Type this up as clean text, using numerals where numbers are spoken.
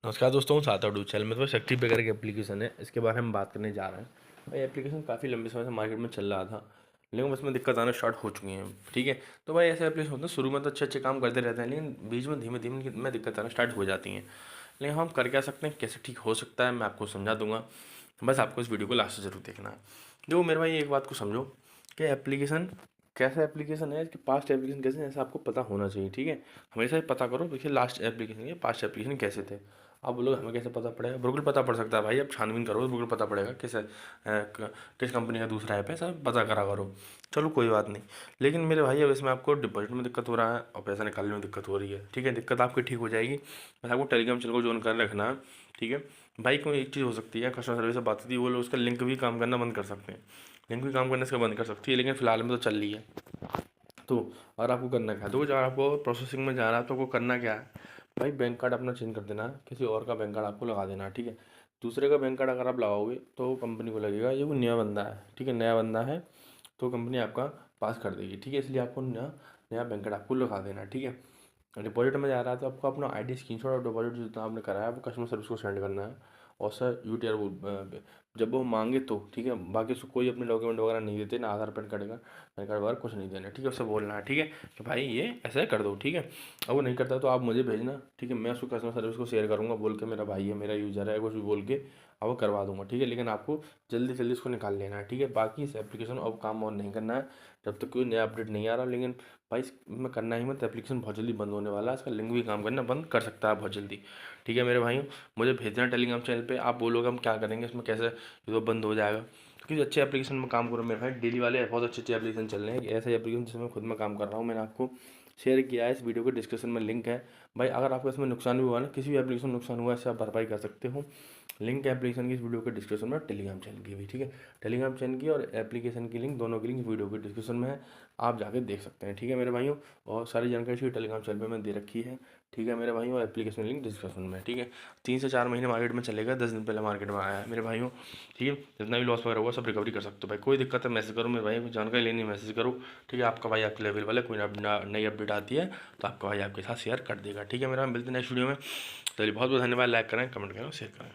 नमस्कार दोस्तों, साता यूट्यूब चैनल में तो शक्ति पेगर की एप्लीकेशन है, इसके बारे में हम बात करने जा रहे हैं। भाई एप्लीकेशन काफ़ी लंबे समय से मार्केट में चल रहा था, लेकिन उसमें दिक्कत आना स्टार्ट हो चुकी हैं। ठीक है, तो भाई ऐसे एप्लीकेशन होते हैं, शुरू में तो अच्छे अच्छे काम करते रहते हैं, लेकिन बीच में धीमे धीमे में दिक्कत आना स्टार्ट हो जाती हैं। लेकिन हम कर क्या सकते हैं, कैसे ठीक हो सकता है, मैं आपको समझा दूंगा। बस आपको इस वीडियो को लास्ट से जरूर देखना है। देखो मेरे भाई, एक बात को समझो कि एप्लीकेशन कैसा एप्लीकेशन है, इसके पास्ट एप्लीकेशन कैसे हैं, ऐसा आपको पता होना चाहिए। ठीक है, हमेशा ही पता करो देखिए लास्ट एप्लीकेशन के पास्ट एप्लीकेशन कैसे थे। आप बोलोगे हमें कैसे पता पड़ेगा, बिल्कुल पता पड़ सकता है भाई। आप छानबीन करो तो बिल्कुल पता पड़ेगा किस कंपनी का दूसरा ऐप है, सब पता करा करो। चलो कोई बात नहीं। लेकिन मेरे भाई अब इसमें आपको डिपॉजिट में दिक्कत हो रहा है और पैसा निकालने में दिक्कत हो रही है। ठीक है, दिक्कत आपकी ठीक हो जाएगी, बस आपको टेलीग्राम चैनल को ज्वाइन कर रखना है। ठीक है भाई, कोई एक चीज़ हो सकती है, कस्टमर सर्विस से बात होती है, वो लोग उसका लिंक भी काम करना बंद कर सकते हैं। लिंक भी काम करने से बंद कर सकती है, लेकिन फिलहाल में तो चल रही है। तो और आपको करना क्या है, तो जब आपको प्रोसेसिंग में जा रहा है तो आपको करना क्या है भाई, बैंक कार्ड अपना चेंज कर देना है, किसी और का बैंक कार्ड आपको लगा देना है। ठीक है, दूसरे का बैंक कार्ड अगर आप लगाओगे तो कंपनी को लगेगा ये वो नया बंदा है। ठीक है, नया बंदा है तो कंपनी आपका पास कर देगी। ठीक है, इसलिए आपको नया नया बैंक कार्ड आपको लगा देना है। ठीक है, डिपॉजिट में जा रहा है तो आपको अपना आईडी स्क्रीनशॉट और डिपॉजिट जितना आपने कराया है वो कस्टमर सर्विस को सेंड करना है। और सर यूटीआर वो जब वो मांगे तो ठीक है, बाकी उसको कोई अपने डॉक्यूमेंट वगैरह नहीं देते ना, आधार पैन कार्ड वगैरह कुछ नहीं देना। ठीक है, उससे बोलना है ठीक है कि भाई ये ऐसा कर दो। ठीक है, अब वो नहीं करता तो आप मुझे भेजना। ठीक है, मैं उसको कस्टमर सर्विस को शेयर करूँगा, बोल के मेरा भाई है, मेरा यूज़र है, कुछ भी बोल के अब वो करवा दूंगा। ठीक है, लेकिन आपको जल्दी जल्दी उसको निकाल लेना है। ठीक है, बाकी इस एप्लीकेशन अब काम और नहीं करना है जब तक कोई नया अपडेट नहीं आ रहा। लेकिन भाई इसमें करना ही मत, एप्लीकेशन बहुत जल्दी बंद होने वाला है, इसका लिंक भी काम करना बंद कर सकता है बहुत जल्दी। ठीक है मेरे भाइयों, मुझे भेजना टेलीग्राम चैनल पे, आप बोलोगे हम क्या करेंगे इसमें, कैसे ये तो बंद हो जाएगा। क्योंकि अच्छे एप्लीकेशन में काम करो मेरे भाई, डेली वाले बहुत अच्छे अच्छे एप्लीकेशन चल रहे हैं, ऐसे एप्लीकेशन जिसमें खुद में काम कर रहा हूँ, मैंने आपको शेयर किया है, इस वीडियो के डिस्क्रिप्शन में लिंक है। भाई अगर आपको इसमें नुकसान भी हुआ ना, किसी भी एप्लीकेशन में नुकसान हुआ, इससे आप भरपाई कर सकते हो। लिंक है एप्लीकेशन की इस वीडियो के डिस्क्रिप्शन में, टेलीग्राम चैनल की भी। ठीक है, टेलीग्राम चैनल की और एप्लीकेशन की लिंक, दोनों की लिंक वीडियो के डिस्क्रिप्शन में है, आप जाके देख सकते हैं। ठीक है मेरे भाइयों, और सारी जानकारी टेलीग्राम चैनल पे मैंने दे रखी है। ठीक है मेरे भाइयों, और एप्लीकेशन लिंक डिस्क्रिप्शन में। ठीक है, 3 से 4 महीने मार्केट में चलेगा, 10 दिन पहले मार्केट में आया है मेरे भाइयों। ठीक है, जितना भी लॉस वगैरह हुआ सब रिकवरी कर सकते हो भाई, कोई दिक्कत है मैसेज करो मेरे भाई, जानकारी लेनी है मैसेज करो। ठीक है, आपका भाई आपके लेवल वाला कोई नई अपडेट आती है तो आपका भाई आपके साथ शेयर कर देगा। ठीक है मेरा, मिलते हैं नेक्स्ट वीडियो में। तो बहुत बहुत धन्यवाद, लाइक करें, कमेंट करें, शेयर करें।